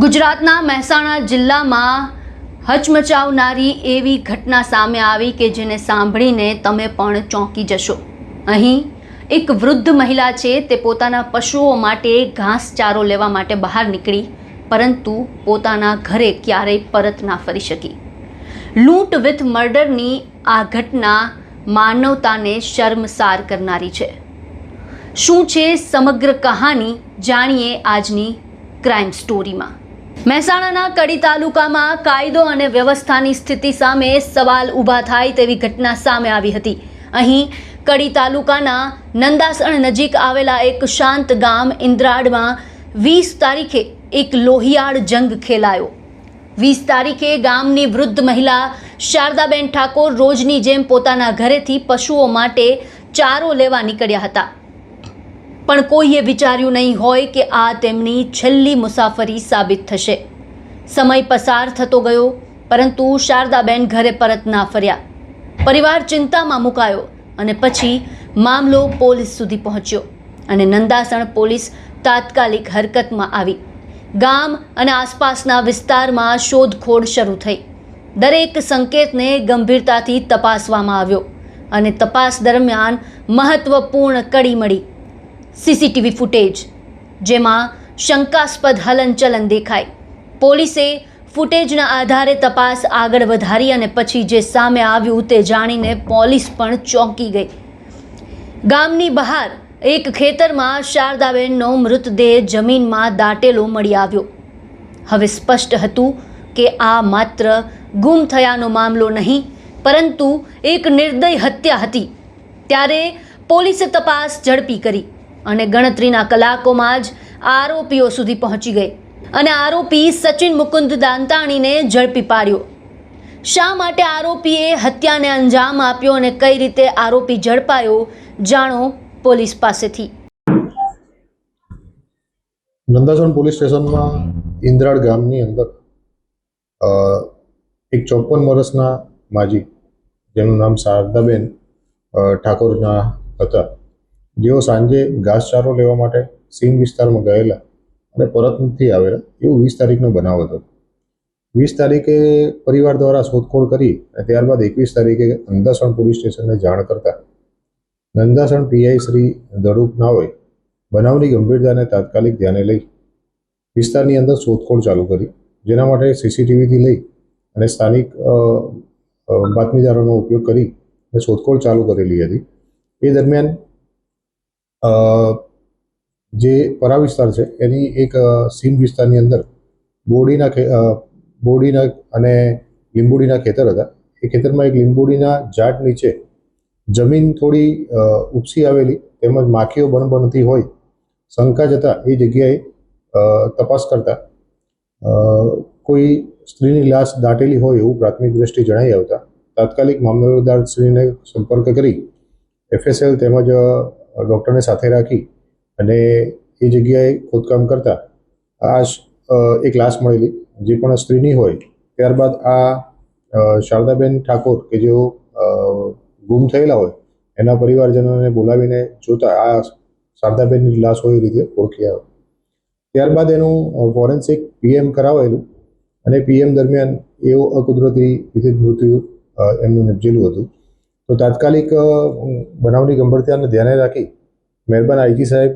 ગુજરાતના મહેસાણા જિલ્લામાં હચમચાવનારી એવી ઘટના સામે આવી કે જેને સાંભળીને તમે પણ ચોંકી જશો। અહીં એક વૃદ્ધ મહિલા છે, તે પોતાના પશુઓ માટે ઘાસચારો લેવા માટે બહાર નીકળી, પરંતુ પોતાના ઘરે ક્યારેય પરત ના ફરી શકી। લૂંટ વિથ મર્ડરની આ ઘટના માનવતાને શર્મસાર કરનારી છે। શું છે સમગ્ર કહાની, જાણીએ આજની ક્રાઇમ સ્ટોરીમાં। મહેસાણાના કડી તાલુકામાં કાયદો અને વ્યવસ્થાની સ્થિતિ સામે સવાલ ઊભા થાય તેવી ઘટના સામે આવી હતી। અહીં કડી તાલુકાના નંદાસણ નજીક આવેલા એક શાંત ગામ ઇન્દ્રાડમાં 20 તારીખે એક લોહિયાળ જંગ ખેલાયો। 20 તારીખે ગામની વૃદ્ધ મહિલા શારદાબેન ઠાકોર રોજની જેમ પોતાના ઘરેથી પશુઓ માટે ચારો લેવા નીકળ્યા હતા, પણ કોઈએ વિચાર્યું નહીં હોય કે આ તેમની છેલ્લી મુસાફરી સાબિત થશે। સમય પસાર થતો ગયો, પરંતુ શારદાબેન ઘરે પરત ના ફર્યા। પરિવાર ચિંતામાં મુકાયો અને પછી મામલો પોલીસ સુધી પહોંચ્યો અને નંદાસણ પોલીસ તાત્કાલિક હરકતમાં આવી। ગામ અને આસપાસના વિસ્તારમાં શોધખોળ શરૂ થઈ। દરેક સંકેતને ગંભીરતાથી તપાસવામાં આવ્યો અને તપાસ દરમિયાન મહત્વપૂર્ણ કડી મળી। સીસીટીવી ફૂટેજ, જેમાં શંકાસ્પદ હલનચલન દેખાય। પોલીસે ફૂટેજના આધારે તપાસ આગળ વધારી અને પછી જે સામે આવ્યું તે જાણીને પોલીસ પણ ચોંકી ગઈ। ગામની બહાર એક ખેતરમાં શારદાબેનનો મૃતદેહ જમીનમાં દાટેલો મળી આવ્યો। હવે સ્પષ્ટ હતું કે આ માત્ર ગુમ થયાનો મામલો નહીં, પરંતુ એક નિર્દય હત્યા હતી। ત્યારે પોલીસે તપાસ ઝડપી કરી અને ગણતરીના કલાકોમાં જ આરોપીઓ સુધી પહોંચી ગઈ અને આરોપી સચિન મુકુંદ દાંતાણીને ઝડપી પાડ્યો। શા માટે આરોપીએ હત્યાને અંજામ આપ્યો અને કઈ રીતે આરોપી ઝડપાયો, જાણો પોલીસ પાસેથી। નંદાસણ પોલીસ સ્ટેશનમાં ઇન્દ્રાડ ગામની અંદર એક 54 વર્ષના માજી, જેનું નામ શારદાબેન ઠાકોરના હતા, જેઓ સાંજે ઘાસચારો લેવા માટે સીમ વિસ્તારમાં ગયેલા અને પરત નથી આવેલા, એવું 20 તારીખનો બનાવ હતો। 20 તારીખે પરિવાર દ્વારા શોધખોળ કરી અને ત્યારબાદ 21 તારીખે નંદાસણ પોલીસ સ્ટેશનને જાણ કરતા નંદાસણ પીઆઈ શ્રી દડુક નાઓએ બનાવની ગંભીરતાને તાત્કાલિક ધ્યાને લઈ વિસ્તારની અંદર શોધખોળ ચાલુ કરી, જેના માટે સીસીટીવીથી લઈ અને સ્થાનિક બાતમીદારોનો ઉપયોગ કરી અને શોધખોળ ચાલુ કરેલી હતી। એ દરમિયાન જે પરા વિસ્તાર છે એની એક સીમ વિસ્તારની અંદર બોરડીના અને લીંબોડીના ખેતર હતા। એ ખેતરમાં એક લીંબોડીના ઝાડ નીચે જમીન થોડી ઉપસી આવેલી તેમજ માખીઓ બણબણતી હોય શંકા જતા એ જગ્યાએ તપાસ કરતા કોઈ સ્ત્રીની લાશ દાટેલી હોય એવું પ્રાથમિક દ્રષ્ટિ જણાઈ આવતા તાત્કાલિક મામલતદારશ્રીને સંપર્ક કરી FSL તેમજ ડૉક્ટરને સાથે રાખી અને એ જગ્યાએ ખોદકામ કરતા આ એક લાશ મળેલી, જે પણ સ્ત્રીની હોય। ત્યારબાદ આ શારદાબેન ઠાકોર કે જેઓ ગુમ થયેલા હોય એના પરિવારજનોને બોલાવીને જોતા આ શારદાબેનની લાશ હોય એ રીતે ઓળખી આવે। ત્યારબાદ એનું ફોરેન્સિક PM કરાવેલું અને PM દરમિયાન એવું અકુદરતી રીતે મૃત્યુ એમનું નિપજેલું હતું। તો તાત્કાલિક બનાવની ગંભીરતાને ધ્યાને રાખી મહેરબાન IG સાહેબ,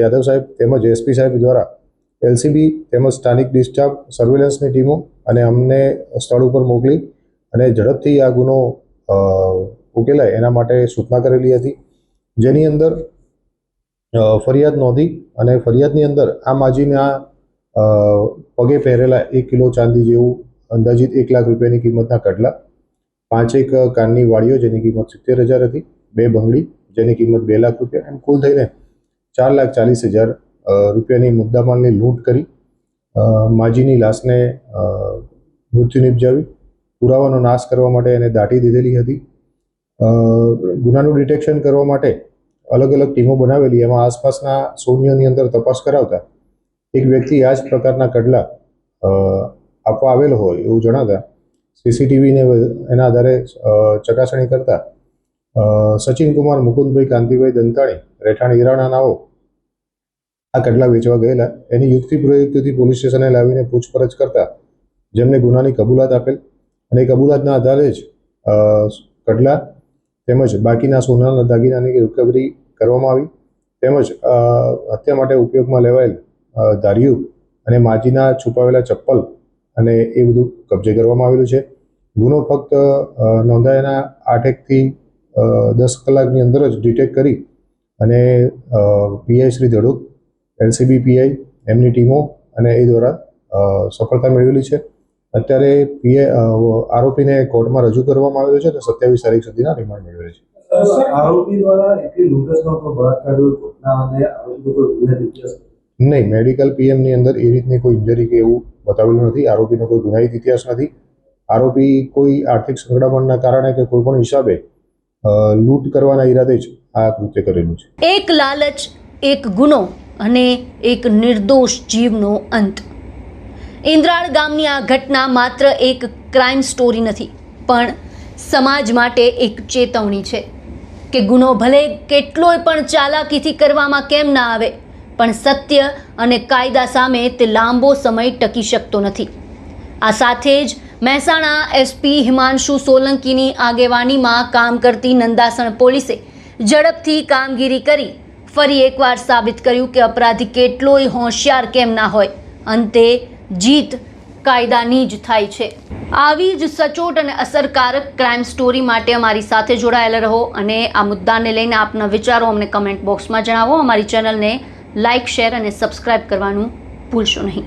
યાદવ સાહેબ તેમજ SP સાહેબ દ્વારા LCB તેમજ સ્થાનિક ડિસ્ચાર્જ સર્વેલન્સની ટીમો અને અમને સ્થળ ઉપર મોકલી અને ઝડપથી આ ગુનો ઉકેલાય એના માટે સૂચના કરેલી હતી, જેની અંદર ફરિયાદ નોંધી અને ફરિયાદની અંદર આ માજીના પગે પહેરેલા 1 કિલો ચાંદી જેવું અંદાજિત 1 લાખ રૂપિયાની કિંમતના કડલા, 5 કાનની વાળીઓ જેની કિંમત 70,000 હતી, 2 બંગડી જેની કિંમત 2 લાખ રૂપિયા, એમ કુલ થઈને 4,40,000 રૂપિયાની મુદ્દામાલની લૂંટ કરી માજીની લાશને મૃત્યુ નિપજાવી પુરાવાનો નાશ કરવા માટે એને દાટી દીધેલી હતી। ગુનાનું ડિટેક્શન કરવા માટે અલગ અલગ ટીમો બનાવેલી, એમાં આસપાસના સોનીઓની અંદર તપાસ કરાવતા એક વ્યક્તિ આ જ પ્રકારના કડલા આપવા આવેલો હોય એવું જણાતા સીસીટીવીને એના આધારે ચકાસણી કરતા સચિન કુમાર મુકુંદભાઈ કાંતિભાઈ દંતાણી રહેઠાણ ઈરાણા નાઓ આ કડલા વેચવા ગયેલા એની યુક્તિ પ્રયુક્તિથી પોલીસ સ્ટેશને લાવીને પૂછપરછ કરતા જેમને ગુનાની કબૂલાત આપેલ અને એ કબૂલાતના આધારે જ કડલા તેમજ બાકીના સોનાના દાગીનાની રિકવરી કરવામાં આવી તેમજ હત્યા માટે ઉપયોગમાં લેવાયેલ ધારિયું અને માજીના છુપાવેલા ચપ્પલ અને એ બધું કબજે કરવામાં આવેલું છે. ગુનો ફક્ત નોંધાયાના 8 થી 10 કલાકની અંદર જ ડિટેક્ટ કરી અને PI Shri Dhaduk, LCB PI, એમની ટીમો અને એ દ્વારા સફળતા મેળવેલી છે. અત્યારે આરોપીને કોર્ટમાં રજૂ કરવામાં આવ્યો છે અને 27 તારીખ સુધીના રિમાન્ડ મેળવેલ છે. આરોપી દ્વારા એટલી લૂંટસનો બળાત્કાર ઘટના અને આરોપી કોઈ ગુનાહિત ઇતિહાસ નહીં, મેડિકલ પીએમની અંદર એ રીતની કોઈ ઇન્જરી કે એવું બતાવેલું નથી. આરોપીનો કોઈ ગુનાહિત ઇતિહાસ નથી. આરોપી કોઈ આર્થિક સંકળામણના કારણે કે કોઈ પણ હિસાબે લૂંટ કરવાના ઈરાદે જ આ કૃત્ય કરેલું છે. એક લાલચ, એક ગુનો અને એક નિર્દોષ જીવનો અંત. ઇન્દ્રાળ ગામની આ ઘટના માત્ર એક ક્રાઇમ સ્ટોરી નથી, પણ સમાજ માટે એક ચેતવણી છે કે ગુનો ભલે કેટલોય પણ ચાલાકીથી કરવામાં કેમ ના આવે, પણ સત્ય અને કાયદા સામે તે લાંબો સમય ટકી શકતો નથી. આ સાથે જ મહેસાણા એસપી હિમાંશુ સોલંકીની આગેવાનીમાં કામ કરતી નંદાસણ પોલીસે ઝડપથી કામગીરી કરી ફરી એકવાર સાબિત કર્યું કે અપરાધી કેટલોય હોશિયાર કેમ ના હોય, અંતે જીત કાયદાની જ થાય છે. આવી જ સચોટ અને અસરકારક ક્રાઇમ સ્ટોરી માટે અમારી સાથે જોડાયેલા રહો અને આ મુદ્દાને લઈને આપના વિચારો અમને કમેન્ટ બોક્સમાં જણાવો. અમારી ચેનલને લાઇક, શેર અને સબસ્ક્રાઇબ કરવાનું ભૂલશો નહીં.